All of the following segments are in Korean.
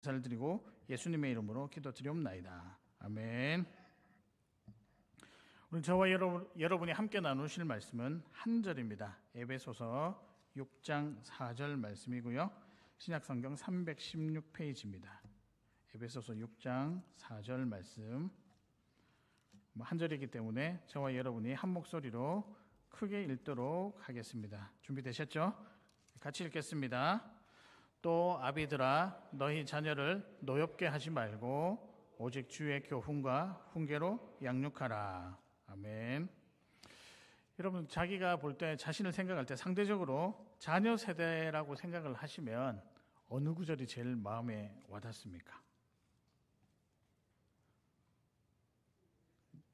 감사를 드리고 예수님의 이름으로 기도드리옵나이다. 아멘. 오늘 저와 여러분이 함께 나누실 말씀은 한 절입니다. 에베소서 6장 4절 말씀이고요. 신약성경 316페이지입니다. 에베소서 6장 4절 말씀. 한 절이기 때문에 저와 여러분이 한 목소리로 크게 읽도록 하겠습니다. 준비되셨죠? 같이 읽겠습니다. 또 아비들아 너희 자녀를 노엽게 하지 말고 오직 주의 교훈과 훈계로 양육하라. 아멘. 여러분, 자기가 볼 때, 자신을 생각할 때 상대적으로 자녀 세대라고 생각을 하시면 어느 구절이 제일 마음에 와닿습니까?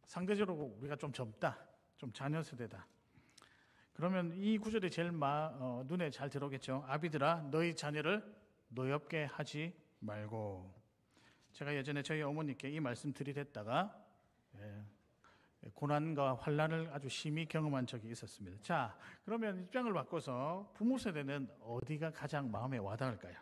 상대적으로 우리가 좀 젊다, 좀 자녀 세대다. 그러면 이 구절이 제일 눈에 잘 들어오겠죠. 아비들아 너희 자녀를 노엽게 하지 말고. 제가 예전에 저희 어머니께 이 말씀 들이댔다가 고난과 환난을 아주 심히 경험한 적이 있었습니다. 자, 그러면 입장을 바꿔서 부모 세대는 어디가 가장 마음에 와닿을까요?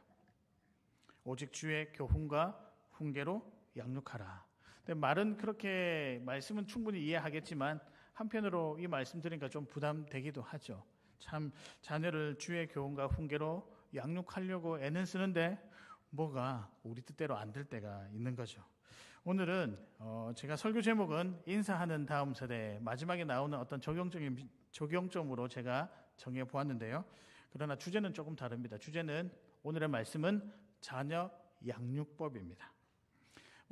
오직 주의 교훈과 훈계로 양육하라. 근데 말은 그렇게, 말씀은 충분히 이해하겠지만 한편으로 이 말씀 들으니까 좀 부담되기도 하죠. 참 자녀를 주의 교훈과 훈계로 양육하려고 애는 쓰는데 뭐가 우리 뜻대로 안 될 때가 있는 거죠. 오늘은 제가 설교 제목은 인사하는 다음 세대, 마지막에 나오는 어떤 적용점으로 제가 정해 보았는데요. 그러나 주제는 조금 다릅니다. 주제는, 오늘의 말씀은 자녀 양육법입니다.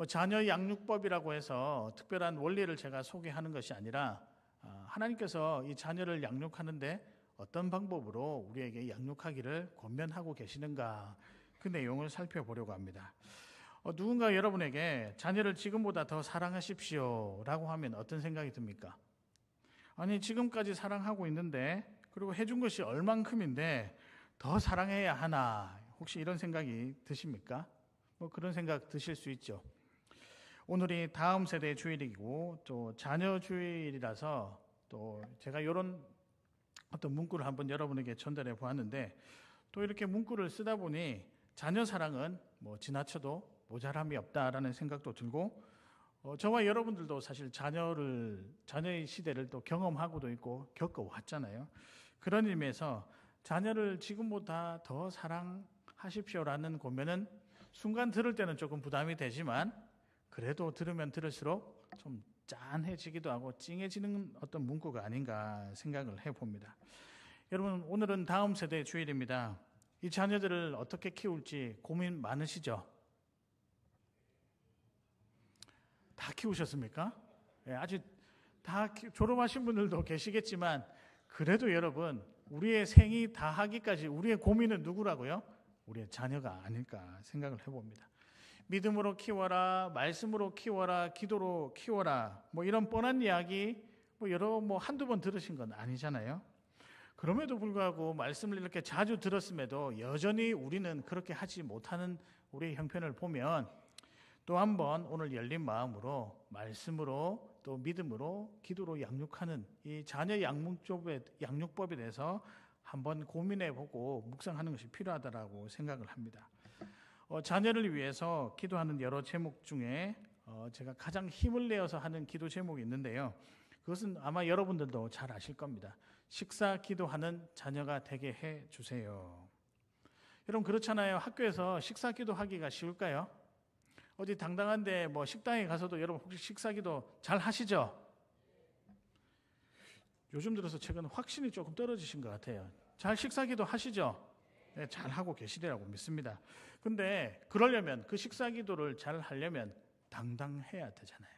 자녀 양육법이라고 해서 특별한 원리를 제가 소개하는 것이 아니라 하나님께서 이 자녀를 양육하는데 어떤 방법으로 우리에게 양육하기를 권면하고 계시는가, 그 내용을 살펴보려고 합니다. 누군가 여러분에게 자녀를 지금보다 더 사랑하십시오 라고 하면 어떤 생각이 듭니까? 아니, 지금까지 사랑하고 있는데, 그리고 해준 것이 얼만큼인데 더 사랑해야 하나, 혹시 이런 생각이 드십니까? 그런 생각 드실 수 있죠. 오늘이 다음 세대 주일이고 또 자녀 주일이라서 또 제가 이런 어떤 문구를 한번 여러분에게 전달해 보았는데, 또 이렇게 문구를 쓰다 보니 자녀 사랑은 지나쳐도 모자람이 없다라는 생각도 들고, 저와 여러분들도 사실 자녀의 시대를 또 경험하고도 있고 겪어왔잖아요. 그런 의미에서 자녀를 지금보다 더 사랑하십시오라는 고면은 순간 들을 때는 조금 부담이 되지만, 그래도 들으면 들을수록 좀 짠해지기도 하고 찡해지는 어떤 문구가 아닌가 생각을 해봅니다. 여러분, 오늘은 다음 세대의 주일입니다. 이 자녀들을 어떻게 키울지 고민 많으시죠? 다 키우셨습니까? 아직 다 졸업하신 분들도 계시겠지만, 그래도 여러분, 우리의 생이 다 하기까지 우리의 고민은 누구라고요? 우리의 자녀가 아닐까 생각을 해봅니다. 믿음으로 키워라, 말씀으로 키워라, 기도로 키워라, 이런 뻔한 이야기 한두 번 들으신 건 아니잖아요. 그럼에도 불구하고 말씀을 이렇게 자주 들었음에도 여전히 우리는 그렇게 하지 못하는 우리의 형편을 보면, 또 한번 오늘 열린 마음으로 말씀으로 또 믿음으로 기도로 양육하는 이 자녀 양육법에 대해서 한번 고민해보고 묵상하는 것이 필요하다라고 생각을 합니다. 자녀를 위해서 기도하는 여러 제목 중에 제가 가장 힘을 내어서 하는 기도 제목이 있는데요. 그것은 아마 여러분들도 잘 아실 겁니다. 식사 기도하는 자녀가 되게 해주세요. 여러분, 그렇잖아요. 학교에서 식사 기도하기가 쉬울까요? 어디 당당한데 식당에 가서도 여러분 혹시 식사 기도 잘 하시죠? 요즘 들어서 최근 확신이 조금 떨어지신 것 같아요. 잘 식사 기도 하시죠? 네, 잘 하고 계시리라고 믿습니다. 근데 그러려면, 그 식사 기도를 잘 하려면 당당해야 되잖아요.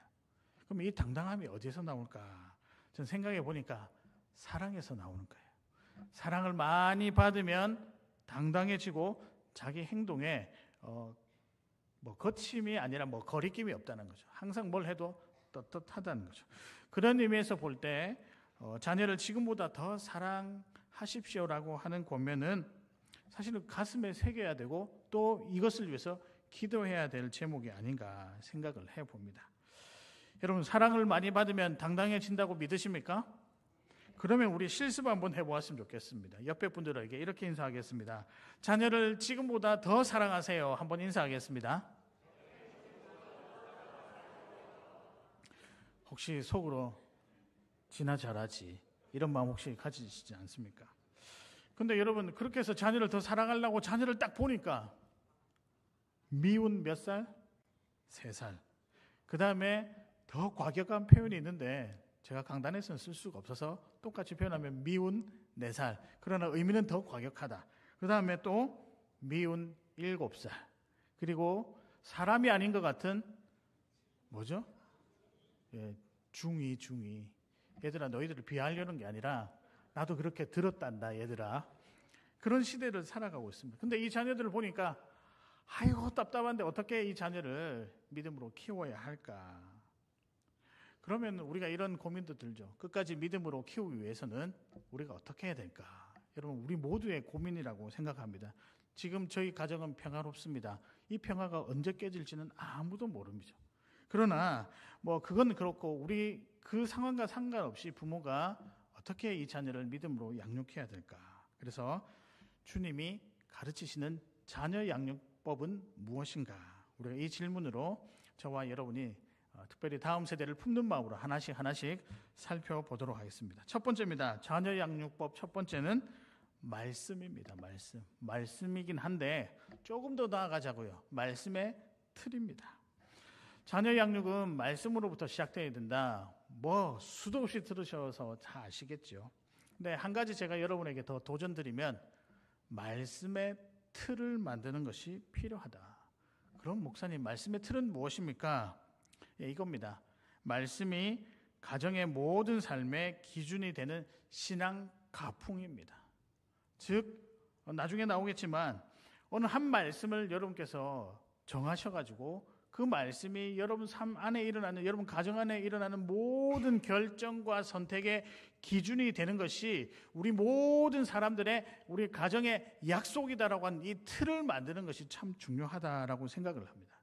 그럼 이 당당함이 어디에서 나올까? 저는 생각해 보니까 사랑에서 나오는 거예요. 사랑을 많이 받으면 당당해지고 자기 행동에 거침이 아니라 거리낌이 없다는 거죠. 항상 뭘 해도 떳떳하다는 거죠. 그런 의미에서 볼 때 자녀를 지금보다 더 사랑하십시오라고 하는 권면은 사실은 가슴에 새겨야 되고, 또 이것을 위해서 기도해야 될 제목이 아닌가 생각을 해봅니다. 여러분, 사랑을 많이 받으면 당당해진다고 믿으십니까? 그러면 우리 실습 한번 해보았으면 좋겠습니다. 옆에 분들에게 이렇게 인사하겠습니다. 자녀를 지금보다 더 사랑하세요. 한번 인사하겠습니다. 혹시 속으로 지나 잘하지 이런 마음 혹시 가지시지 않습니까? 근데 여러분 그렇게 해서 자녀를 더 사랑하려고 자녀를 딱 보니까 미운 몇 살? 3살. 그 다음에 더 과격한 표현이 있는데 제가 강단에서는 쓸 수가 없어서 똑같이 표현하면 미운 4살. 그러나 의미는 더 과격하다. 그 다음에 또 미운 7살. 그리고 사람이 아닌 것 같은 뭐죠? 중2. 얘들아 너희들을 비하하려는 게 아니라 나도 그렇게 들었단다 얘들아. 그런 시대를 살아가고 있습니다. 근데 이 자녀들을 보니까 아이고 답답한데 어떻게 이 자녀를 믿음으로 키워야 할까? 그러면 우리가 이런 고민도 들죠. 끝까지 믿음으로 키우기 위해서는 우리가 어떻게 해야 될까? 여러분 우리 모두의 고민이라고 생각합니다. 지금 저희 가정은 평화롭습니다. 이 평화가 언제 깨질지는 아무도 모릅니다. 그러나 뭐 그건 그렇고 우리 그 상황과 상관없이 부모가 어떻게 이 자녀를 믿음으로 양육해야 될까? 그래서 주님이 가르치시는 자녀 양육법은 무엇인가? 우리가 이 질문으로 저와 여러분이 특별히 다음 세대를 품는 마음으로 하나씩 살펴보도록 하겠습니다. 첫 번째입니다. 자녀 양육법 첫 번째는 말씀입니다. 말씀이긴 한데 조금 더 나아가자고요. 말씀의 틀입니다. 자녀 양육은 말씀으로부터 시작되어야 된다. 뭐 수도 없이 들으셔서 다 아시겠죠. 근데 한 가지 제가 여러분에게 더 도전드리면 말씀의 틀을 만드는 것이 필요하다. 그럼 목사님 말씀의 틀은 무엇입니까? 이겁니다. 말씀이 가정의 모든 삶의 기준이 되는 신앙 가풍입니다. 즉 나중에 나오겠지만 어느 한 말씀을 여러분께서 정하셔가지고 그 말씀이 여러분 삶 안에 일어나는 여러분 가정 안에 일어나는 모든 결정과 선택의 기준이 되는 것이 우리 모든 사람들의 우리 가정의 약속이다라고 하는 이 틀을 만드는 것이 참 중요하다라고 생각을 합니다.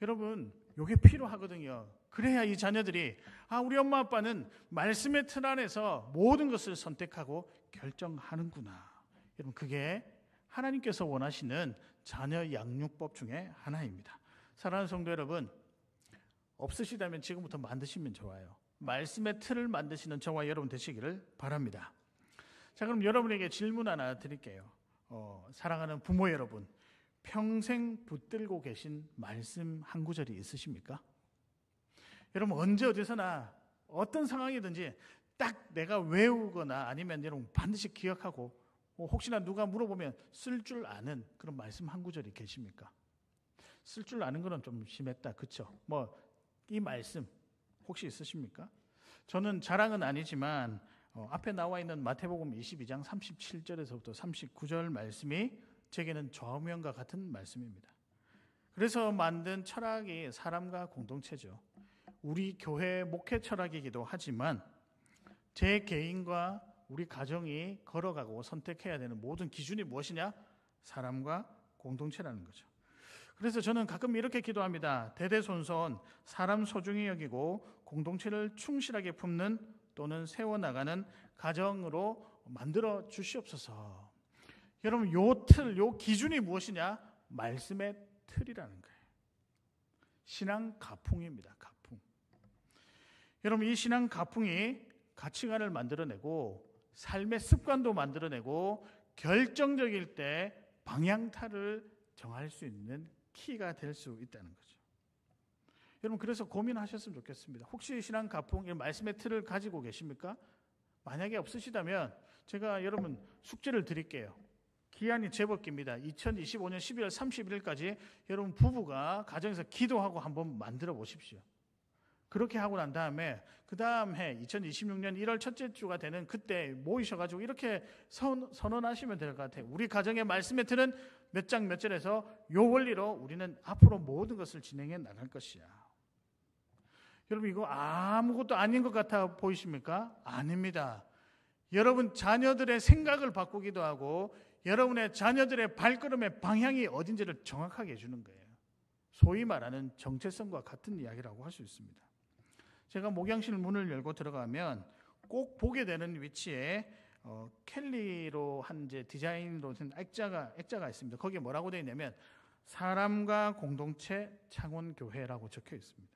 여러분 이게 필요하거든요. 그래야 이 자녀들이 우리 엄마 아빠는 말씀의 틀 안에서 모든 것을 선택하고 결정하는구나. 여러분 그게 하나님께서 원하시는 자녀 양육법 중에 하나입니다. 사랑하는 성도 여러분, 없으시다면 지금부터 만드시면 좋아요. 말씀의 틀을 만드시는 저와 여러분 되시기를 바랍니다. 자, 그럼 여러분에게 질문 하나 드릴게요. 사랑하는 부모 여러분, 평생 붙들고 계신 말씀 한 구절이 있으십니까? 여러분 언제 어디서나 어떤 상황이든지 딱 내가 외우거나 아니면 여러분 반드시 기억하고 혹시나 누가 물어보면 쓸 줄 아는 그런 말씀 한 구절이 계십니까? 쓸 줄 아는 거는 좀 심했다. 그렇죠? 이 말씀 혹시 있으십니까? 저는 자랑은 아니지만 앞에 나와 있는 마태복음 22장 37절에서부터 39절 말씀이 제게는 좌우명과 같은 말씀입니다. 그래서 만든 철학이 사람과 공동체죠. 우리 교회 목회 철학이기도 하지만 제 개인과 우리 가정이 걸어가고 선택해야 되는 모든 기준이 무엇이냐? 사람과 공동체라는 거죠. 그래서 저는 가끔 이렇게 기도합니다. 대대손손 사람 소중히 여기고 공동체를 충실하게 품는 또는 세워나가는 가정으로 만들어 주시옵소서. 여러분 요 틀, 요 기준이 무엇이냐? 말씀의 틀이라는 거예요. 신앙 가풍입니다. 가풍. 여러분 이 신앙 가풍이 가치관을 만들어내고 삶의 습관도 만들어내고 결정적일 때 방향타를 정할 수 있는 키가 될 수 있다는 거죠. 여러분 그래서 고민하셨으면 좋겠습니다. 혹시 신앙 가풍, 말씀의 틀을 가지고 계십니까? 만약에 없으시다면 제가 여러분 숙제를 드릴게요. 기한이 제법 깁니다. 2025년 12월 31일까지 여러분 부부가 가정에서 기도하고 한번 만들어 보십시오. 그렇게 하고 난 다음에 그 다음 해 2026년 1월 첫째 주가 되는 그때 모이셔가지고 이렇게 선언하시면 될 것 같아요. 우리 가정의 말씀의 틀은 몇 장 몇 절에서 요 원리로 우리는 앞으로 모든 것을 진행해 나갈 것이야. 여러분 이거 아무것도 아닌 것 같아 보이십니까? 아닙니다. 여러분 자녀들의 생각을 바꾸기도 하고 여러분의 자녀들의 발걸음의 방향이 어딘지를 정확하게 해주는 거예요. 소위 말하는 정체성과 같은 이야기라고 할 수 있습니다. 제가 목양실 문을 열고 들어가면 꼭 보게 되는 위치에 켈리로 한 이제 디자인으로 된 액자가 있습니다. 거기에 뭐라고 되어 있냐면 사람과 공동체 창원교회라고 적혀 있습니다.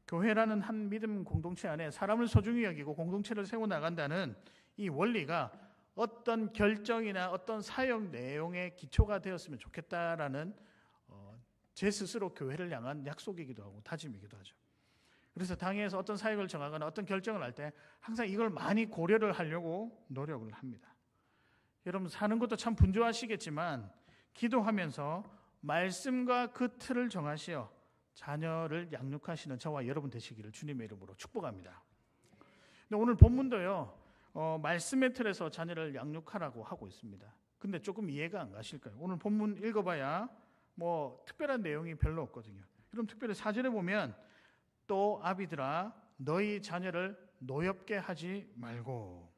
교회라는 한 믿음 공동체 안에 사람을 소중히 여기고 공동체를 세워나간다는 이 원리가 어떤 결정이나 어떤 사역 내용의 기초가 되었으면 좋겠다라는 제 스스로 교회를 향한 약속이기도 하고 다짐이기도 하죠. 그래서 당회에서 어떤 사역을 정하거나 어떤 결정을 할 때 항상 이걸 많이 고려를 하려고 노력을 합니다. 여러분 사는 것도 참 분주하시겠지만 기도하면서 말씀과 그 틀을 정하시어 자녀를 양육하시는 저와 여러분 되시기를 주님의 이름으로 축복합니다. 근데 오늘 본문도요, 말씀의 틀에서 자녀를 양육하라고 하고 있습니다. 근데 조금 이해가 안 가실까요? 오늘 본문 읽어봐야 뭐 특별한 내용이 별로 없거든요. 그럼 특별히 4절에 보면 또 아비들아 너희 자녀를 노엽게 하지 말고,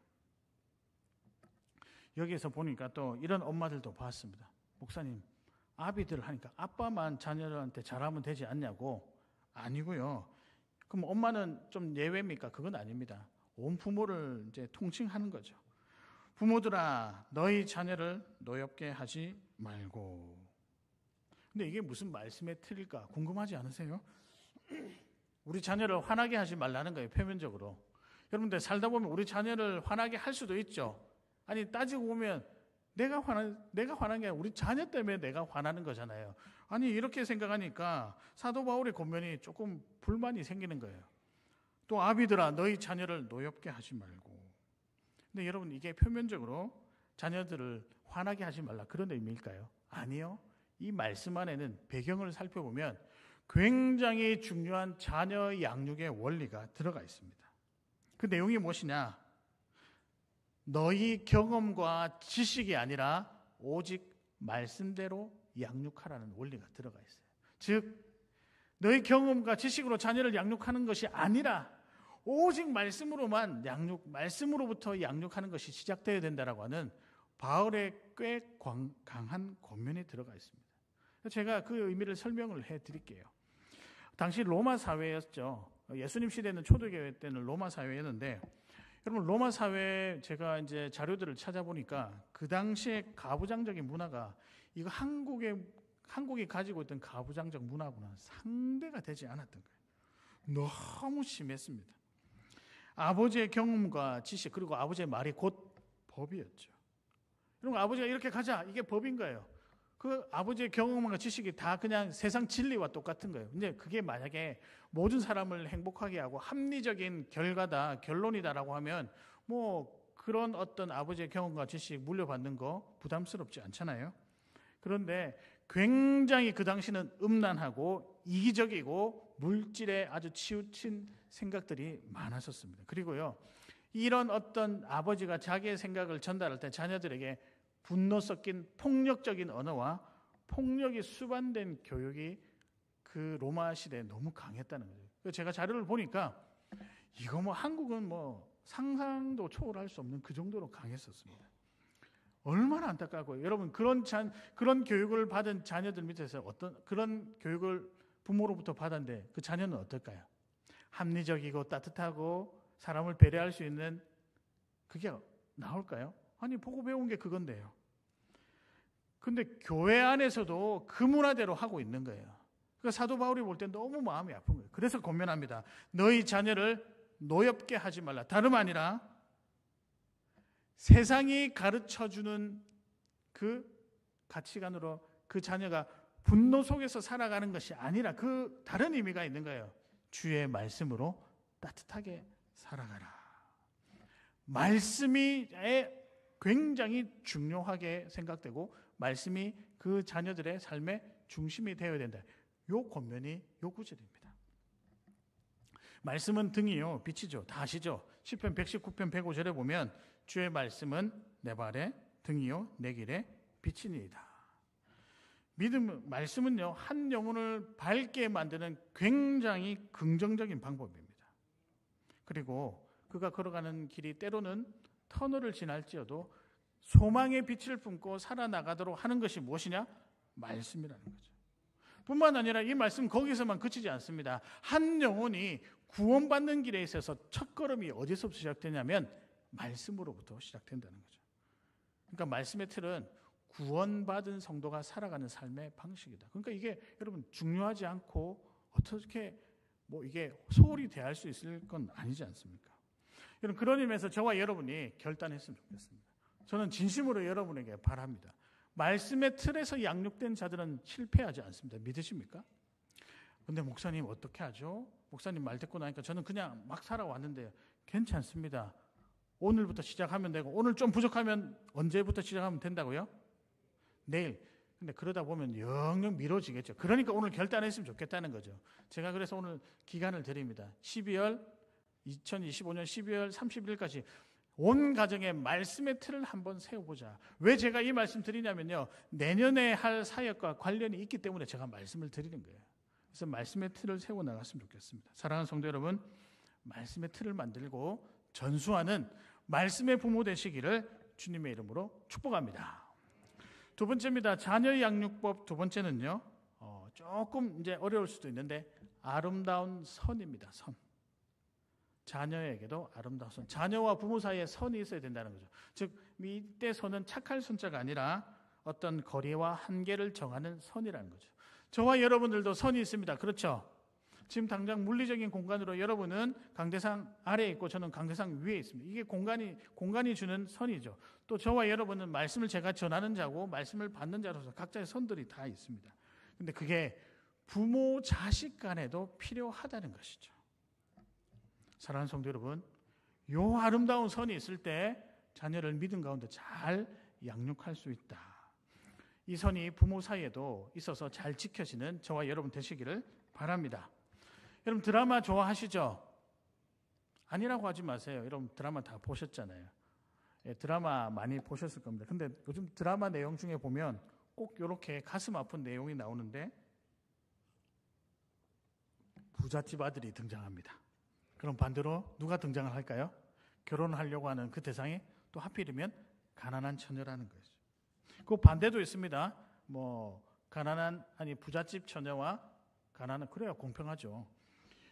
여기에서 보니까 또 이런 엄마들도 봤습니다. 목사님, 아비들 하니까 아빠만 자녀들한테 잘하면 되지 않냐고. 아니고요. 그럼 엄마는 좀 예외입니까? 그건 아닙니다. 온 부모를 이제 통칭하는 거죠. 부모들아 너희 자녀를 노엽게 하지 말고. 근데 이게 무슨 말씀의 틀일까 궁금하지 않으세요? 우리 자녀를 화나게 하지 말라는 거예요, 표면적으로. 여러분들 살다 보면 우리 자녀를 화나게 할 수도 있죠. 아니 따지고 보면 내가 화난 게 아니라 우리 자녀 때문에 내가 화나는 거잖아요. 아니 이렇게 생각하니까 사도 바울의 권면이 조금 불만이 생기는 거예요. 또 아비들아 너희 자녀를 노엽게 하지 말고. 근데 여러분 이게 표면적으로 자녀들을 화나게 하지 말라 그런 의미일까요? 아니요. 이 말씀 안에는 배경을 살펴보면 굉장히 중요한 자녀 양육의 원리가 들어가 있습니다. 그 내용이 무엇이냐? 너희 경험과 지식이 아니라 오직 말씀대로 양육하라는 원리가 들어가 있어요. 즉 너희 경험과 지식으로 자녀를 양육하는 것이 아니라 오직 말씀으로만 말씀으로부터 양육하는 것이 시작되어야 된다라고 하는 바울의 꽤 강한 권면이 들어가 있습니다. 제가 그 의미를 설명을 해드릴게요. 당시 로마 사회였죠. 예수님 시대는 초대교회 때는 로마 사회였는데, 여러분 로마 사회 제가 이제 자료들을 찾아보니까 그 당시에 가부장적인 문화가 이거 한국이 가지고 있던 가부장적 문화하고는 상대가 되지 않았던 거예요. 너무 심했습니다. 아버지의 경험과 지식 그리고 아버지의 말이 곧 법이었죠. 여러분 아버지가 이렇게 가자 이게 법인 거예요. 그 아버지의 경험과 지식이 다 그냥 세상 진리와 똑같은 거예요. 근데 그게 만약에 모든 사람을 행복하게 하고 합리적인 결과다, 결론이다라고 하면 뭐 그런 어떤 아버지의 경험과 지식 물려받는 거 부담스럽지 않잖아요. 그런데 굉장히 그 당시는 음란하고 이기적이고 물질에 아주 치우친 생각들이 많았었습니다. 그리고요, 이런 어떤 아버지가 자기의 생각을 전달할 때 자녀들에게 분노 섞인 폭력적인 언어와 폭력이 수반된 교육이 그 로마 시대에 너무 강했다는 거죠. 제가 자료를 보니까 이거 뭐 한국은 뭐 상상도 초월할 수 없는 그 정도로 강했었습니다. 얼마나 안타깝고요. 여러분 그런 교육을 받은 자녀들 밑에서 어떤 그런 교육을 부모로부터 받았는데 그 자녀는 어떨까요? 합리적이고 따뜻하고 사람을 배려할 수 있는 그게 나올까요? 아니 보고 배운 게 그건데요. 근데 교회 안에서도 그 문화대로 하고 있는 거예요. 그러니까 사도 바울이 볼 때 너무 마음이 아픈 거예요. 그래서 권면합니다. 너희 자녀를 노엽게 하지 말라. 다름 아니라 세상이 가르쳐주는 그 가치관으로 그 자녀가 분노 속에서 살아가는 것이 아니라 그 다른 의미가 있는 거예요. 주의 말씀으로 따뜻하게 살아가라. 말씀이 굉장히 중요하게 생각되고 말씀이 그 자녀들의 삶의 중심이 되어야 된다. 요 권면이 요 구절입니다. 말씀은 등이요 빛이죠. 다 아시죠? 시편 119편 105절에 보면 주의 말씀은 내 발의 등이요 내 길의 빛이니이다. 말씀은요 한 영혼을 밝게 만드는 굉장히 긍정적인 방법입니다. 그리고 그가 걸어가는 길이 때로는 터널을 지날지어도 소망의 빛을 품고 살아나가도록 하는 것이 무엇이냐? 말씀이라는 거죠. 뿐만 아니라 이 말씀 거기서만 그치지 않습니다. 한 영혼이 구원받는 길에 있어서 첫걸음이 어디서부터 시작되냐면 말씀으로부터 시작된다는 거죠. 그러니까 말씀의 틀은 구원받은 성도가 살아가는 삶의 방식이다. 그러니까 이게 여러분 중요하지 않고 어떻게 이게 소홀히 대할 수 있을 건 아니지 않습니까? 여러분 그런 의미에서 저와 여러분이 결단했으면 좋겠습니다. 저는 진심으로 여러분에게 바랍니다. 말씀의 틀에서 양육된 자들은 실패하지 않습니다. 믿으십니까? 근데 목사님 어떻게 하죠? 목사님 말 듣고 나니까 저는 그냥 막 살아왔는데 괜찮습니다. 오늘부터 시작하면 되고 오늘 좀 부족하면 언제부터 시작하면 된다고요? 내일. 근데 그러다 보면 영영 미뤄지겠죠. 그러니까 오늘 결단했으면 좋겠다는 거죠. 제가 그래서 오늘 기간을 드립니다. 2025년 12월 30일까지 온 가정의 말씀의 틀을 한번 세워보자. 왜 제가 이 말씀 드리냐면요. 내년에 할 사역과 관련이 있기 때문에 제가 말씀을 드리는 거예요. 그래서 말씀의 틀을 세워나갔으면 좋겠습니다. 사랑하는 성도 여러분, 말씀의 틀을 만들고 전수하는 말씀의 부모 되시기를 주님의 이름으로 축복합니다. 두 번째입니다. 자녀 양육법 두 번째는요. 조금 이제 어려울 수도 있는데 아름다운 선입니다. 선. 자녀에게도 아름다운 선. 자녀와 부모 사이에 선이 있어야 된다는 거죠. 즉 이때 선은 착할 선자가 아니라 어떤 거리와 한계를 정하는 선이라는 거죠. 저와 여러분들도 선이 있습니다. 그렇죠? 지금 당장 물리적인 공간으로 여러분은 강대상 아래에 있고 저는 강대상 위에 있습니다. 이게 공간이 주는 선이죠. 또 저와 여러분은 말씀을 제가 전하는 자고 말씀을 받는 자로서 각자의 선들이 다 있습니다. 근데 그게 부모 자식 간에도 필요하다는 것이죠. 사랑하는 성도 여러분, 요 아름다운 선이 있을 때 자녀를 믿음 가운데 잘 양육할 수 있다. 이 선이 부모 사이에도 있어서 잘 지켜지는 저와 여러분 되시기를 바랍니다. 여러분 드라마 좋아하시죠? 아니라고 하지 마세요. 여러분 드라마 다 보셨잖아요. 드라마 많이 보셨을 겁니다. 근데 요즘 드라마 내용 중에 보면 꼭 이렇게 가슴 아픈 내용이 나오는데 부잣집 아들이 등장합니다. 그럼 반대로 누가 등장을 할까요? 결혼하려고 하는 그 대상이 또 하필이면 가난한 처녀라는 거죠. 그 반대도 있습니다. 부잣집 처녀와 가난한, 그래야 공평하죠.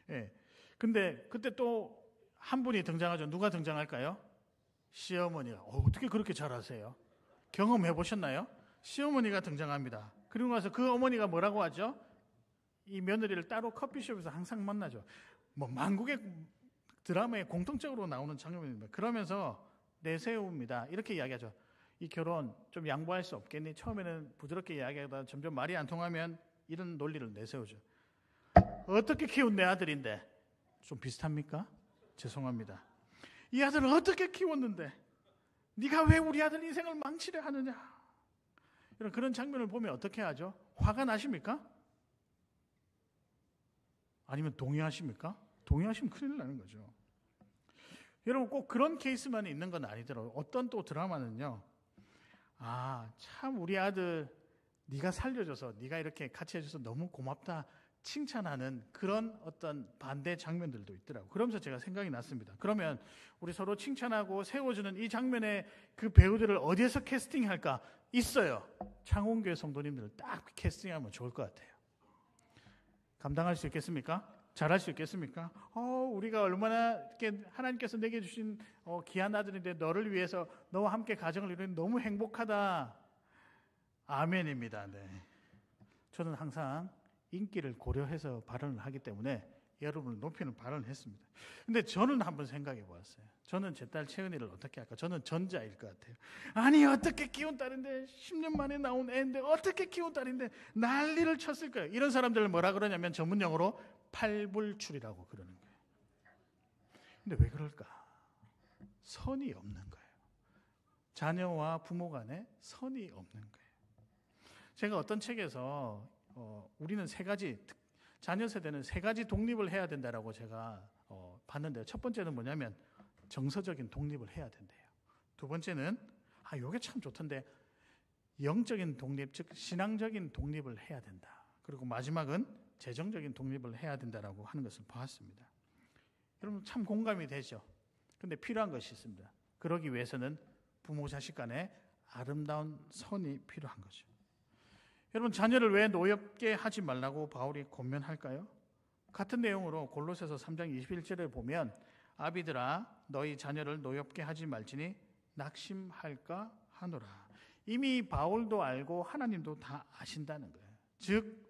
예. 근데 그때 또 한 분이 등장하죠. 누가 등장할까요? 시어머니가. 어떻게 그렇게 잘 아세요? 경험해 보셨나요? 시어머니가 등장합니다. 그리고 나서 그 어머니가 뭐라고 하죠? 이 며느리를 따로 커피숍에서 항상 만나죠. 만국의 드라마에 공통적으로 나오는 장면입니다. 그러면서 내세웁니다. 이렇게 이야기하죠. 이 결혼 좀 양보할 수 없겠니? 처음에는 부드럽게 이야기하다가 점점 말이 안 통하면 이런 논리를 내세우죠. 어떻게 키운 내 아들인데? 좀 비슷합니까? 죄송합니다. 이 아들을 어떻게 키웠는데 네가 왜 우리 아들 인생을 망치려 하느냐? 이런 그런 장면을 보면 어떻게 하죠? 화가 나십니까? 아니면 동의하십니까? 동의하시면 큰일 나는 거죠. 여러분 꼭 그런 케이스만 있는 건 아니더라고요. 어떤 또 드라마는요. 참 우리 아들 네가 살려줘서 네가 이렇게 같이 해줘서 너무 고맙다 칭찬하는 그런 어떤 반대 장면들도 있더라고요. 그러면서 제가 생각이 났습니다. 그러면 우리 서로 칭찬하고 세워주는 이 장면에 그 배우들을 어디에서 캐스팅할까? 있어요. 창원교회 성도님들을 딱 캐스팅하면 좋을 것 같아요. 감당할 수 있겠습니까? 잘할 수 있겠습니까? 우리가 얼마나 하나님께서 내게 주신 귀한 아들인데 너를 위해서 너와 함께 가정을 이루는 너무 행복하다. 아멘입니다. 네. 저는 항상 인기를 고려해서 발언을 하기 때문에 여러분을 높이는 발언을 했습니다. 근데 저는 한번 생각해 보았어요. 저는 제 딸 채은이를 어떻게 할까? 저는 전자일 것 같아요. 아니 어떻게 키운 딸인데 10년 만에 나온 애인데 어떻게 키운 딸인데 난리를 쳤을 거예요. 이런 사람들을 뭐라 그러냐면 전문용어로 팔불출이라고 그러는 거예요. 근데 왜 그럴까? 선이 없는 거예요. 자녀와 부모 간에 선이 없는 거예요. 제가 어떤 책에서 우리는 자녀 세대는 세 가지 독립을 해야 된다라고 제가 봤는데요. 첫 번째는 뭐냐면 정서적인 독립을 해야 된대요. 두 번째는 이게 참 좋던데 영적인 독립, 즉 신앙적인 독립을 해야 된다. 그리고 마지막은 재정적인 독립을 해야 된다라고 하는 것을 보았습니다. 여러분 참 공감이 되죠. 근데 필요한 것이 있습니다. 그러기 위해서는 부모 자식 간에 아름다운 선이 필요한 거죠. 여러분, 자녀를 왜 노엽게 하지 말라고 바울이 권면할까요? 같은 내용으로 골로새서 3장 21절에 보면 아비들아 너희 자녀를 노엽게 하지 말지니 낙심할까 하노라. 이미 바울도 알고 하나님도 다 아신다는 거예요. 즉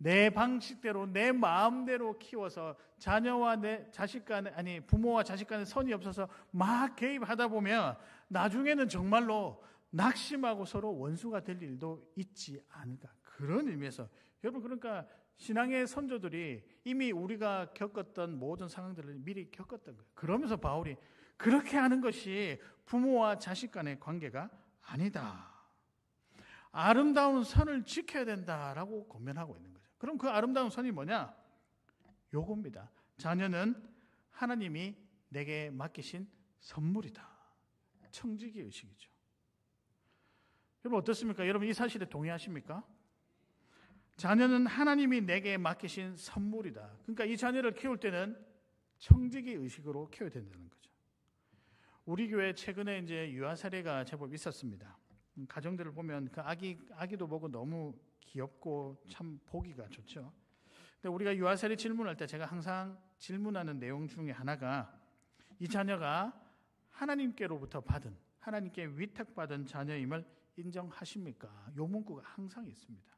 내 방식대로 내 마음대로 키워서 자녀와 내 자식 간에, 아니 부모와 자식 간에 선이 없어서 막 개입하다 보면 나중에는 정말로 낙심하고 서로 원수가 될 일도 있지 않을까. 그런 의미에서 여러분, 그러니까 신앙의 선조들이 이미 우리가 겪었던 모든 상황들을 미리 겪었던 거예요. 그러면서 바울이 그렇게 하는 것이 부모와 자식 간의 관계가 아니다. 아름다운 선을 지켜야 된다라고 권면하고 있는 거죠. 그럼 그 아름다운 선이 뭐냐? 요겁니다. 자녀는 하나님이 내게 맡기신 선물이다. 청지기 의식이죠. 여러분 어떻습니까? 여러분 이 사실에 동의하십니까? 자녀는 하나님이 내게 맡기신 선물이다. 그러니까 이 자녀를 키울 때는 청지기 의식으로 키워야 된다는 거죠. 우리 교회 최근에 이제 유아 사례가 제법 있었습니다. 가정들을 보면 그 아기도 보고 너무 귀엽고 참 보기가 좋죠. 근데 우리가 유아 사례 질문할 때 제가 항상 질문하는 내용 중에 하나가 이 자녀가 하나님께로부터 받은, 하나님께 위탁받은 자녀임을 인정하십니까? 요 문구가 항상 있습니다.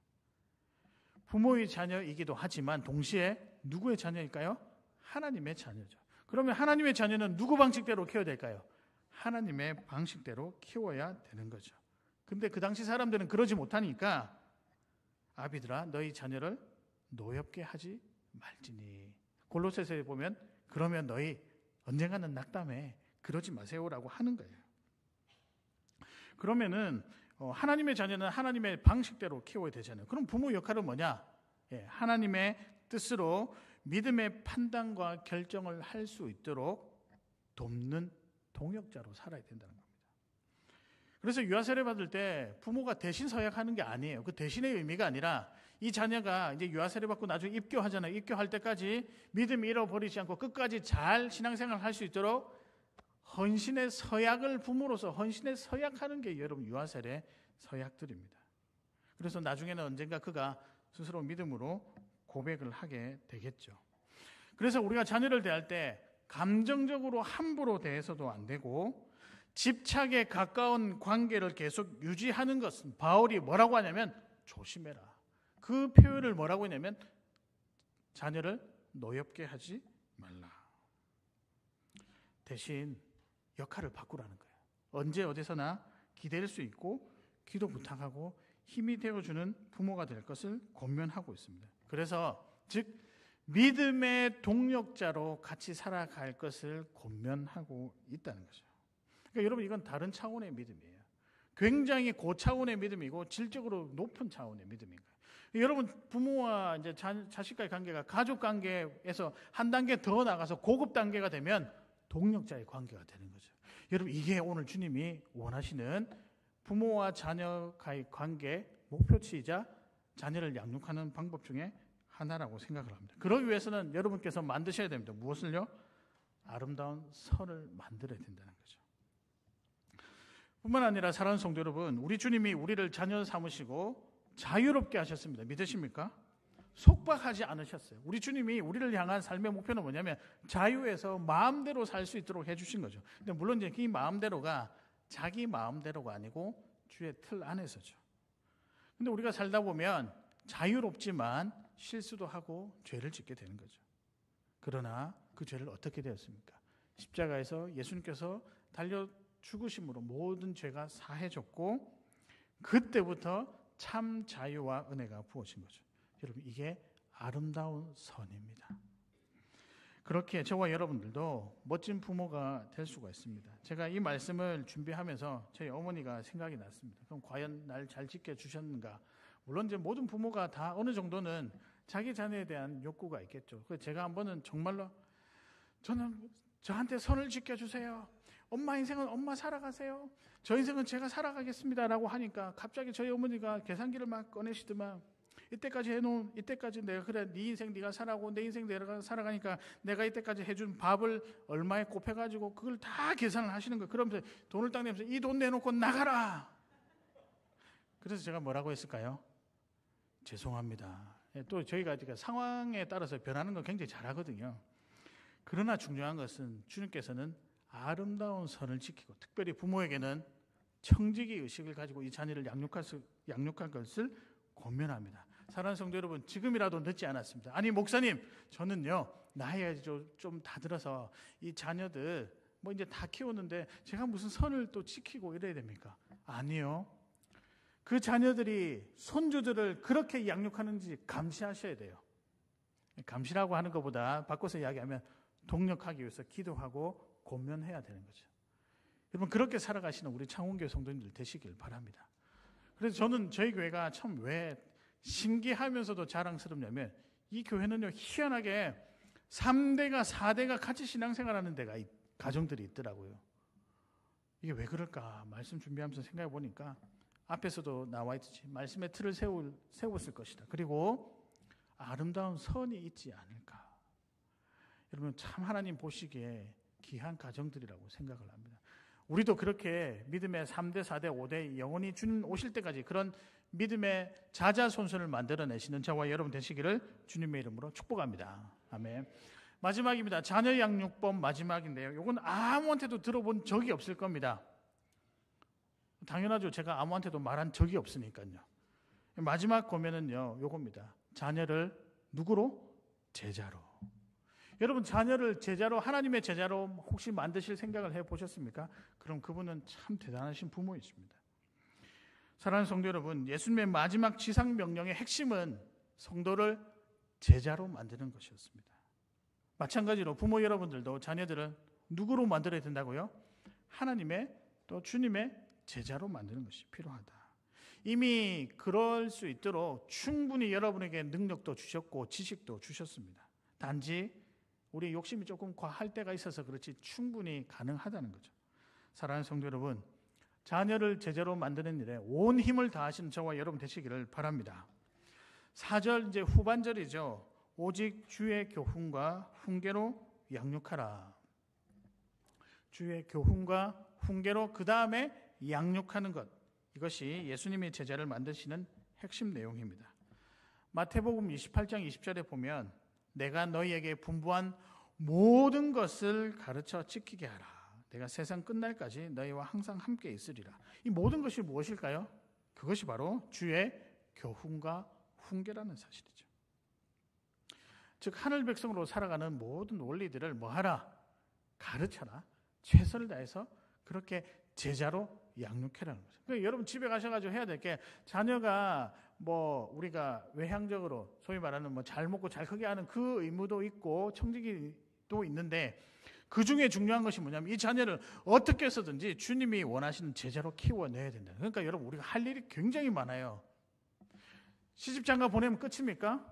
부모의 자녀이기도 하지만 동시에 누구의 자녀일까요? 하나님의 자녀죠. 그러면 하나님의 자녀는 누구 방식대로 키워야 될까요? 하나님의 방식대로 키워야 되는 거죠. 근데 그 당시 사람들은 그러지 못하니까 아비들아 너희 자녀를 노엽게 하지 말지니. 골로새서에 보면 그러면 너희 언젠가는 낙담해. 그러지 마세요라고 하는 거예요. 그러면은 하나님의 자녀는 하나님의 방식대로 키워야 되잖아요. 그럼 부모 역할은 뭐냐? 하나님의 뜻으로 믿음의 판단과 결정을 할 수 있도록 돕는 동역자로 살아야 된다는 겁니다. 그래서 유아세례 받을 때 부모가 대신 서약하는 게 아니에요. 그 대신의 의미가 아니라 이 자녀가 이제 유아세례 받고 나중에 입교하잖아요. 입교할 때까지 믿음 잃어버리지 않고 끝까지 잘 신앙생활을 할 수 있도록 헌신의 서약을 부모로서 헌신의 서약하는 게 여러분 유아세례 서약들입니다. 그래서 나중에는 언젠가 그가 스스로 믿음으로 고백을 하게 되겠죠. 그래서 우리가 자녀를 대할 때 감정적으로 함부로 대해서도 안 되고 집착에 가까운 관계를 계속 유지하는 것은 바울이 뭐라고 하냐면 조심해라. 그 표현을 뭐라고 했냐면 자녀를 노엽게 하지 말라. 대신 역할을 바꾸라는 거예요. 언제 어디서나 기댈 수 있고 기도 부탁하고 힘이 되어주는 부모가 될 것을 권면하고 있습니다. 그래서 즉 믿음의 동력자로 같이 살아갈 것을 권면하고 있다는 거죠. 그러니까 여러분 이건 다른 차원의 믿음이에요. 굉장히 고차원의 믿음이고 질적으로 높은 차원의 믿음인 거예요. 여러분 부모와 이제 자식과의 관계가 가족 관계에서 한 단계 더 나가서 고급 단계가 되면 동력자의 관계가 되는 거죠. 여러분 이게 오늘 주님이 원하시는 부모와 자녀와의 관계 목표치이자 자녀를 양육하는 방법 중에 하나라고 생각을 합니다. 그러기 위해서는 여러분께서 만드셔야 됩니다. 무엇을요? 아름다운 선을 만들어야 된다는 거죠. 뿐만 아니라 사랑하는 성도 여러분, 우리 주님이 우리를 자녀 삼으시고 자유롭게 하셨습니다. 믿으십니까? 속박하지 않으셨어요. 우리 주님이 우리를 향한 삶의 목표는 뭐냐면 자유에서 마음대로 살 수 있도록 해주신 거죠. 근데 물론 이제 이 마음대로가 자기 마음대로가 아니고 주의 틀 안에서죠. 근데 우리가 살다 보면 자유롭지만 실수도 하고 죄를 짓게 되는 거죠. 그러나 그 죄를 어떻게 되었습니까? 십자가에서 예수님께서 달려 죽으심으로 모든 죄가 사해졌고 그때부터 참 자유와 은혜가 부어진 거죠. 여러분 이게 아름다운 선입니다. 그렇게 저와 여러분들도 멋진 부모가 될 수가 있습니다. 제가 이 말씀을 준비하면서 저희 어머니가 생각이 났습니다. 그럼 과연 날 잘 지켜주셨는가? 물론 이제 모든 부모가 다 어느 정도는 자기 자녀에 대한 욕구가 있겠죠. 그래서 제가 한 번은 정말로 저한테 선을 지켜주세요. 엄마 인생은 엄마 살아가세요. 저 인생은 제가 살아가겠습니다라고 하니까 갑자기 저희 어머니가 계산기를 막 꺼내시더만 이때까지 해놓은 이때까지 내가 그래 네 인생 네가 살아고 내 인생 내가 살아가니까 내가 이때까지 해준 밥을 얼마에 곱해가지고 그걸 다 계산을 하시는 거예요. 그러면서 돈을 딱 내면서 이 돈 내놓고 나가라. 그래서 제가 뭐라고 했을까요? 죄송합니다. 또 저희가 상황에 따라서 변하는 건 굉장히 잘하거든요. 그러나 중요한 것은 주님께서는 아름다운 선을 지키고 특별히 부모에게는 청지기 의식을 가지고 이 자녀를 양육할 것을 권면합니다. 사랑하는 성도 여러분, 지금이라도 늦지 않았습니다. 아니 목사님, 저는요 나이가 좀 다 들어서 이 자녀들 뭐 이제 다 키우는데 제가 무슨 선을 또 지키고 이래야 됩니까? 아니요. 그 자녀들이 손주들을 그렇게 양육하는지 감시하셔야 돼요. 감시라고 하는 것보다 바꿔서 이야기하면 동력하기 위해서 기도하고 권면해야 되는 거죠. 여러분, 그렇게 살아가시는 우리 창원교회 성도님들 되시길 바랍니다. 그래서 저는 저희 교회가 참 왜 신기하면서도 자랑스럽냐면 이 교회는요 희한하게 3대가 4대가 같이 신앙생활하는 데가 가정들이 있더라고요. 이게 왜 그럴까 말씀 준비하면서 생각해 보니까 앞에서도 나와 있듯이 말씀의 틀을 세웠을 것이다. 그리고 아름다운 선이 있지 않을까. 여러분, 참 하나님 보시기에 귀한 가정들이라고 생각을 합니다. 우리도 그렇게 믿음의 3대, 4대, 5대 영원히 주님 오실 때까지 그런 믿음의 자자손손을 만들어내시는 저와 여러분 되시기를 주님의 이름으로 축복합니다. 아멘. 마지막입니다. 자녀 양육법 마지막인데요. 이건 아무한테도 들어본 적이 없을 겁니다. 당연하죠. 제가 아무한테도 말한 적이 없으니까요. 마지막 고면은요, 요겁니다. 자녀를 누구로? 제자로. 여러분, 자녀를 제자로, 하나님의 제자로 혹시 만드실 생각을 해보셨습니까? 그럼 그분은 참 대단하신 부모이십니다. 사랑하는 성도 여러분, 예수님의 마지막 지상 명령의 핵심은 성도를 제자로 만드는 것이었습니다. 마찬가지로 부모 여러분들도 자녀들을 누구로 만들어야 된다고요? 하나님의 또 주님의 제자로 만드는 것이 필요하다. 이미 그럴 수 있도록 충분히 여러분에게 능력도 주셨고 지식도 주셨습니다. 단지 우리 욕심이 조금 과할 때가 있어서 그렇지 충분히 가능하다는 거죠. 사랑하는 성도 여러분, 자녀를 제자로 만드는 일에 온 힘을 다하시는 저와 여러분 되시기를 바랍니다. 4절 이제 후반절이죠. 오직 주의 교훈과 훈계로 양육하라. 주의 교훈과 훈계로 그 다음에 양육하는 것, 이것이 예수님이 제자를 만드시는 핵심 내용입니다. 마태복음 28장 20절에 보면 내가 너희에게 분부한 모든 것을 가르쳐 지키게 하라. 내가 세상 끝날까지 너희와 항상 함께 있으리라. 이 모든 것이 무엇일까요? 그것이 바로 주의 교훈과 훈계라는 사실이죠. 즉 하늘 백성으로 살아가는 모든 원리들을 뭐하라? 가르쳐라. 최선을 다해서 그렇게 제자로 양육해라는 거죠. 그러니까 여러분 집에 가셔가지고 해야 될 게, 자녀가 뭐 우리가 외향적으로 소위 말하는 뭐 잘 먹고 잘 크게 하는 그 의무도 있고 청지기도 있는데, 그 중에 중요한 것이 뭐냐면 이 자녀를 어떻게 해서든지 주님이 원하시는 제자로 키워내야 된다. 그러니까 여러분 우리가 할 일이 굉장히 많아요. 시집장가 보내면 끝입니까?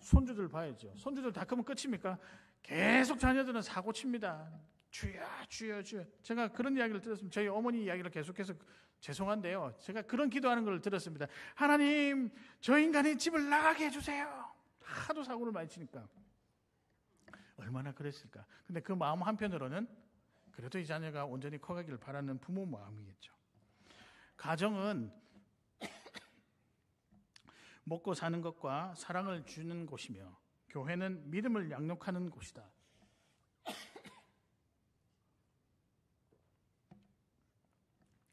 손주들 봐야죠. 손주들 다 크면 끝입니까? 계속 자녀들은 사고 칩니다. 주여 주여 주여. 제가 그런 이야기를 들었습니다. 저희 어머니 이야기를 계속해서 죄송한데요, 제가 그런 기도하는 걸 들었습니다. 하나님, 저 인간이 집을 나가게 해주세요. 하도 사고를 많이 치니까. 얼마나 그랬을까. 근데 그 마음 한편으로는 그래도 이 자녀가 온전히 커가기를 바라는 부모 마음이겠죠. 가정은 먹고 사는 것과 사랑을 주는 곳이며, 교회는 믿음을 양육하는 곳이다.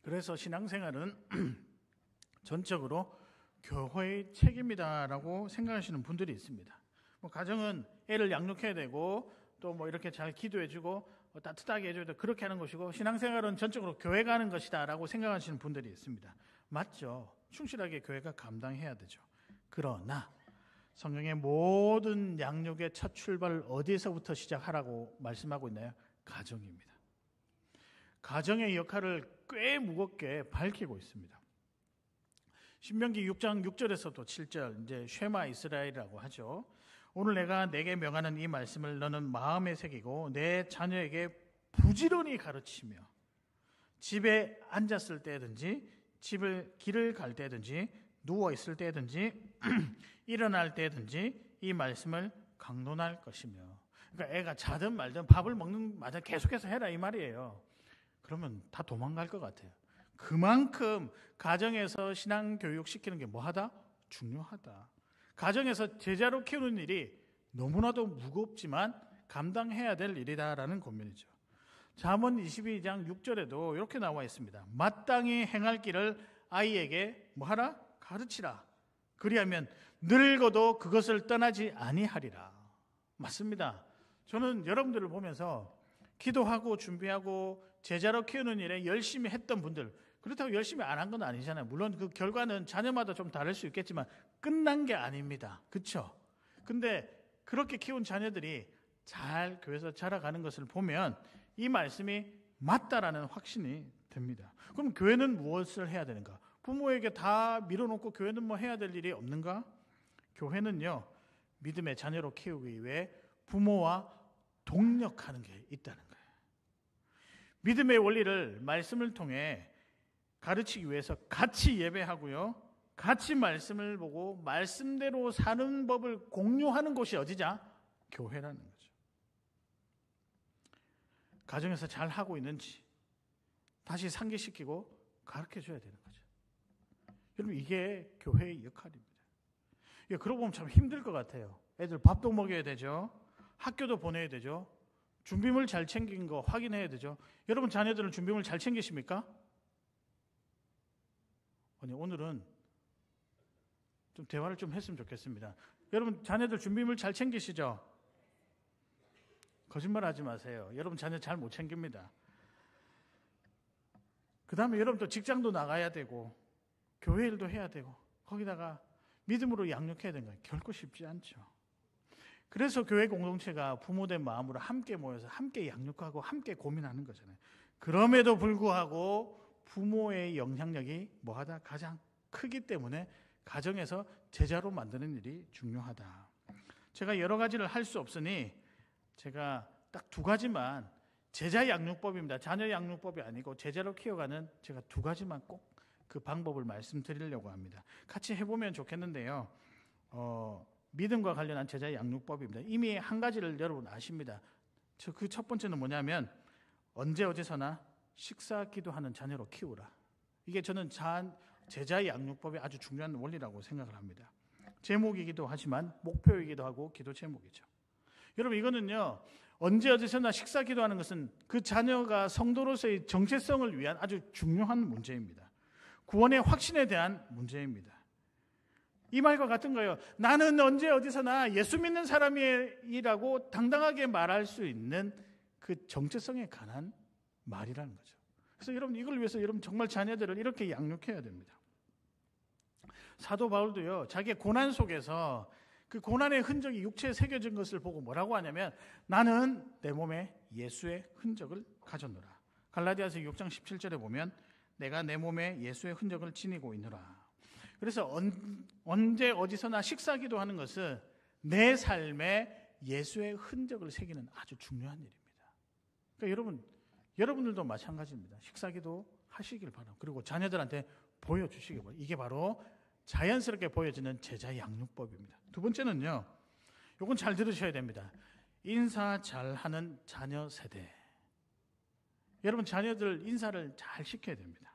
그래서 신앙생활은 전적으로 교회의 책임이다라고 생각하시는 분들이 있습니다. 뭐 가정은 애를 양육해야 되고 또 뭐 이렇게 잘 기도해주고 따뜻하게 해줘야 돼, 그렇게 하는 것이고, 신앙생활은 전적으로 교회가 하는 것이다라고 생각하시는 분들이 있습니다. 맞죠? 충실하게 교회가 감당해야 되죠. 그러나 성경의 모든 양육의 첫 출발을 어디에서부터 시작하라고 말씀하고 있나요? 가정입니다. 가정의 역할을 꽤 무겁게 밝히고 있습니다. 신명기 6장 6절에서도 7절, 이제 쉐마 이스라엘이라고 하죠. 오늘 내가 내게 명하는 이 말씀을 너는 마음에 새기고 내 자녀에게 부지런히 가르치며 집에 앉았을 때든지 길을 갈 때든지 누워 있을 때든지 일어날 때든지 이 말씀을 강론할 것이며. 그러니까 애가 자든 말든 밥을 먹는 마다 계속해서 해라 이 말이에요. 그러면 다 도망갈 것 같아요. 그만큼 가정에서 신앙 교육 시키는 게 뭐하다? 중요하다. 가정에서 제자로 키우는 일이 너무나도 무겁지만 감당해야 될 일이다라는 권면이죠. 잠언 22장 6절에도 이렇게 나와 있습니다. 마땅히 행할 길을 아이에게 뭐하라? 가르치라. 그리하면 늙어도 그것을 떠나지 아니하리라. 맞습니다. 저는 여러분들을 보면서 기도하고 준비하고 제자로 키우는 일에 열심히 했던 분들, 그렇다고 열심히 안 한 건 아니잖아요. 물론 그 결과는 자녀마다 좀 다를 수 있겠지만 끝난 게 아닙니다. 그렇죠? 근데 그렇게 키운 자녀들이 잘 교회에서 자라가는 것을 보면 이 말씀이 맞다라는 확신이 듭니다. 그럼 교회는 무엇을 해야 되는가? 부모에게 다 밀어놓고 교회는 뭐 해야 될 일이 없는가? 교회는요, 믿음의 자녀로 키우기 위해 부모와 동력하는 게 있다는 거예요. 믿음의 원리를 말씀을 통해 가르치기 위해서 같이 예배하고요, 같이 말씀을 보고 말씀대로 사는 법을 공유하는 곳이 어디냐? 교회라는 거죠. 가정에서 잘 하고 있는지 다시 상기시키고 가르쳐줘야 되는 거죠. 여러분, 이게 교회의 역할입니다. 그러고 보면 참 힘들 것 같아요. 애들 밥도 먹여야 되죠. 학교도 보내야 되죠. 준비물 잘 챙긴 거 확인해야 되죠. 여러분 자녀들은 준비물 잘 챙기십니까? 아니, 오늘은 좀 대화를 좀 했으면 좋겠습니다. 여러분 자녀들 준비물 잘 챙기시죠? 거짓말하지 마세요. 여러분 자녀 잘 못 챙깁니다. 그 다음에 여러분 또 직장도 나가야 되고 교회 일도 해야 되고 거기다가 믿음으로 양육해야 되는 거예요. 결코 쉽지 않죠. 그래서 교회 공동체가 부모된 마음으로 함께 모여서 함께 양육하고 함께 고민하는 거잖아요. 그럼에도 불구하고 부모의 영향력이 뭐하다? 가장 크기 때문에 가정에서 제자로 만드는 일이 중요하다. 제가 여러 가지를 할 수 없으니 제가 딱 두 가지만, 제자 양육법입니다. 자녀 양육법이 아니고 제자로 키워가는 제가 두 가지만 꼭 그 방법을 말씀드리려고 합니다. 같이 해보면 좋겠는데요. 믿음과 관련한 제자 양육법입니다. 이미 한 가지를 여러분 아십니다. 그 첫 번째는 뭐냐면 언제 어디서나 식사 기도하는 자녀로 키우라. 이게 저는 제자 양육법의 아주 중요한 원리라고 생각을 합니다. 제목이기도 하지만 목표이기도 하고 기도 제목이죠. 여러분, 이거는요, 언제 어디서나 식사 기도하는 것은 그 자녀가 성도로서의 정체성을 위한 아주 중요한 문제입니다. 구원의 확신에 대한 문제입니다. 이 말과 같은 거예요. 나는 언제 어디서나 예수 믿는 사람이라고 당당하게 말할 수 있는 그 정체성에 관한 말이라는 거죠. 그래서 여러분, 이걸 위해서 여러분 정말 자녀들을 이렇게 양육해야 됩니다. 사도 바울도요, 자기의 고난 속에서 그 고난의 흔적이 육체에 새겨진 것을 보고 뭐라고 하냐면 나는 내 몸에 예수의 흔적을 가졌노라. 갈라디아서 6장 17절에 보면 내가 내 몸에 예수의 흔적을 지니고 있노라. 그래서 언제 어디서나 식사기도 하는 것은 내 삶에 예수의 흔적을 새기는 아주 중요한 일입니다. 그러니까 여러분들도 마찬가지입니다. 식사기도 하시길 바랍니다. 그리고 자녀들한테 보여주시기 바랍니다. 이게 바로 자연스럽게 보여지는 제자 양육법입니다. 두 번째는요, 이건 잘 들으셔야 됩니다. 인사 잘하는 자녀 세대. 여러분 자녀들 인사를 잘 시켜야 됩니다.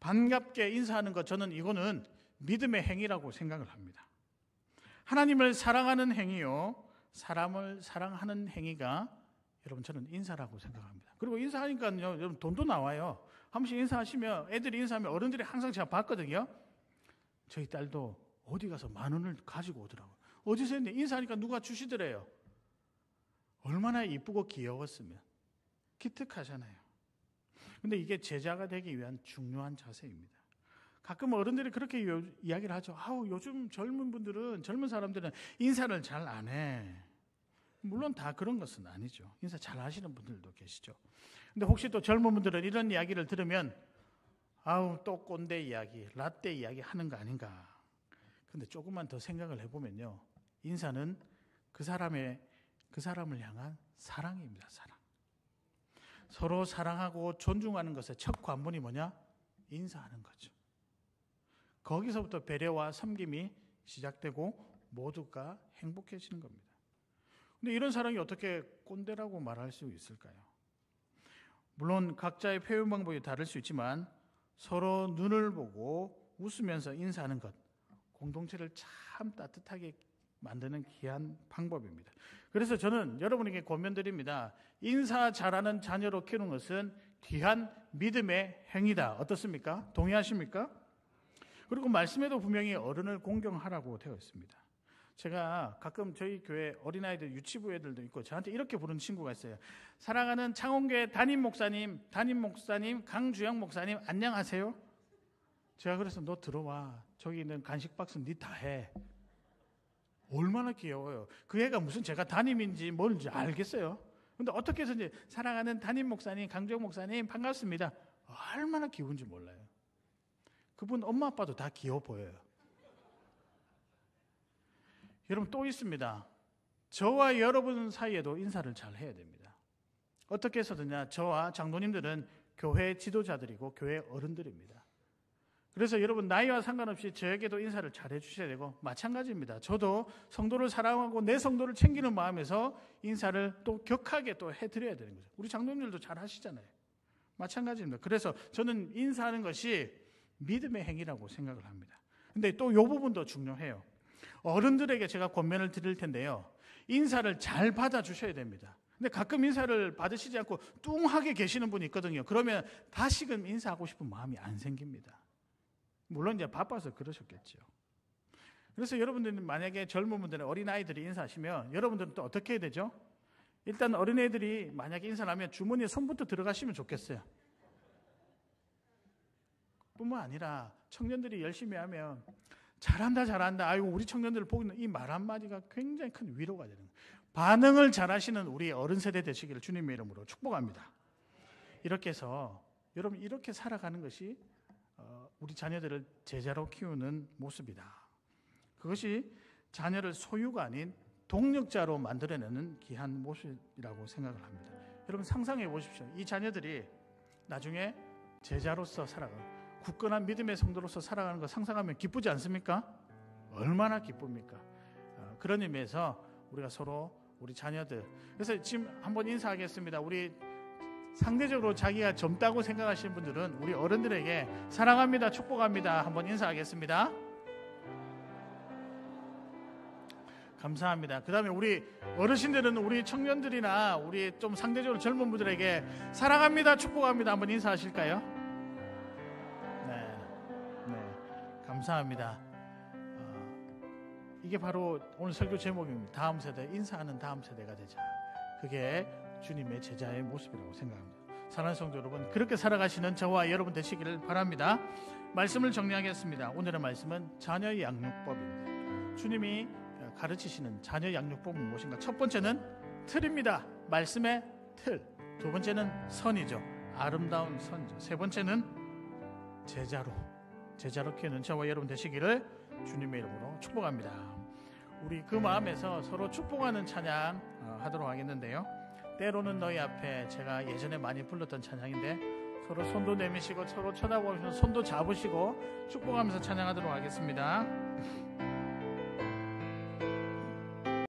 반갑게 인사하는 것, 저는 이거는 믿음의 행위라고 생각을 합니다. 하나님을 사랑하는 행위요, 사람을 사랑하는 행위가 여러분 저는 인사라고 생각합니다. 그리고 인사하니까요, 여러분 돈도 나와요. 한 번씩 인사하시면, 애들이 인사하면 어른들이 항상 제가 봤거든요. 저희 딸도 어디 가서 10,000원을 가지고 오더라고요. 어디서 했는데 인사하니까 누가 주시더래요. 얼마나 이쁘고 귀여웠으면. 기특하잖아요. 근데 이게 제자가 되기 위한 중요한 자세입니다. 가끔 어른들이 그렇게 이야기를 하죠. 요즘 젊은 사람들은 인사를 잘 안 해. 물론 다 그런 것은 아니죠. 인사 잘 하시는 분들도 계시죠. 근데 혹시 또 젊은 분들은 이런 이야기를 들으면 또 꼰대 이야기, 라떼 이야기 하는 거 아닌가. 근데 조금만 더 생각을 해보면요, 인사는 그 사람을 향한 사랑입니다. 사랑. 서로 사랑하고 존중하는 것의 첫 관문이 뭐냐? 인사하는 거죠. 거기서부터 배려와 섬김이 시작되고 모두가 행복해지는 겁니다. 근데 이런 사랑이 어떻게 꼰대라고 말할 수 있을까요? 물론 각자의 표현 방법이 다를 수 있지만 서로 눈을 보고 웃으면서 인사하는 것, 공동체를 참 따뜻하게 만드는 귀한 방법입니다. 그래서 저는 여러분에게 권면드립니다. 인사 잘하는 자녀로 키우는 것은 귀한 믿음의 행위다. 어떻습니까? 동의하십니까? 그리고 말씀에도 분명히 어른을 공경하라고 되어 있습니다. 제가 가끔 저희 교회 어린아이들 유치부 애들도 있고 저한테 이렇게 부르는 친구가 있어요. 사랑하는 창원교회 담임 목사님 강주영 목사님 안녕하세요. 제가 그래서 너 들어와. 저기 있는 간식 박스 니 다 해. 얼마나 귀여워요. 그 애가 무슨 제가 담임인지 뭔지 알겠어요. 근데 어떻게 해서인지 사랑하는 담임 목사님 강주영 목사님 반갑습니다. 얼마나 귀여운지 몰라요. 그분 엄마 아빠도 다 귀여워 보여요. 여러분 또 있습니다. 저와 여러분 사이에도 인사를 잘 해야 됩니다. 어떻게 해서든요. 저와 장로님들은 교회 지도자들이고 교회 어른들입니다. 그래서 여러분 나이와 상관없이 저에게도 인사를 잘 해주셔야 되고 마찬가지입니다. 저도 성도를 사랑하고 내 성도를 챙기는 마음에서 인사를 또 격하게 또 해드려야 되는 거죠. 우리 장로님들도 잘 하시잖아요. 마찬가지입니다. 그래서 저는 인사하는 것이 믿음의 행위라고 생각을 합니다. 근데 또 이 부분도 중요해요. 어른들에게 제가 권면을 드릴 텐데요. 인사를 잘 받아주셔야 됩니다. 근데 가끔 인사를 받으시지 않고 뚱하게 계시는 분이 있거든요. 그러면 다시금 인사하고 싶은 마음이 안 생깁니다. 물론 이제 바빠서 그러셨겠죠. 그래서 여러분들은 만약에 젊은 분들은 어린아이들이 인사하시면 여러분들은 또 어떻게 해야 되죠? 일단 어린애들이 만약에 인사를 하면 주머니에 손부터 들어가시면 좋겠어요. 뿐만 아니라 청년들이 열심히 하면 잘한다. 아이고 우리 청년들을 보고 있는 이 말 한마디가 굉장히 큰 위로가 되는 거예요. 반응을 잘하시는 우리 어른 세대 되시기를 주님의 이름으로 축복합니다. 이렇게 해서 여러분 이렇게 살아가는 것이 우리 자녀들을 제자로 키우는 모습이다. 그것이 자녀를 소유가 아닌 동력자로 만들어내는 귀한 모습이라고 생각을 합니다. 여러분 상상해 보십시오. 이 자녀들이 나중에 제자로서 살아가는 굳건한 믿음의 성도로서 살아가는 거 상상하면 기쁘지 않습니까? 얼마나 기쁩니까? 그런 의미에서 우리가 서로 우리 자녀들 그래서 지금 한번 인사하겠습니다. 우리 상대적으로 자기가 젊다고 생각하시는 분들은 우리 어른들에게 사랑합니다, 축복합니다 한번 인사하겠습니다. 감사합니다. 그 다음에 우리 어르신들은 우리 청년들이나 우리 좀 상대적으로 젊은 분들에게 사랑합니다, 축복합니다 한번 인사하실까요? 감사합니다. 이게 바로 오늘 설교 제목입니다. 다음 세대, 인사하는 다음 세대가 되자. 그게 주님의 제자의 모습이라고 생각합니다. 사랑하는 성도 여러분, 그렇게 살아가시는 저와 여러분 되시기를 바랍니다. 말씀을 정리하겠습니다. 오늘의 말씀은 자녀 양육법입니다. 주님이 가르치시는 자녀 양육법은 무엇인가? 첫 번째는 틀입니다. 말씀의 틀. 두 번째는 선이죠. 아름다운 선이죠. 세 번째는 제자로 키우는 저와 여러분 되시기를 주님의 이름으로 축복합니다. 우리 그 마음에서 서로 축복하는 찬양 하도록 하겠는데요. 때로는 너희 앞에 제가 예전에 많이 불렀던 찬양인데 서로 손도 내미시고 서로 쳐다보시면서 손도 잡으시고 축복하면서 찬양하도록 하겠습니다.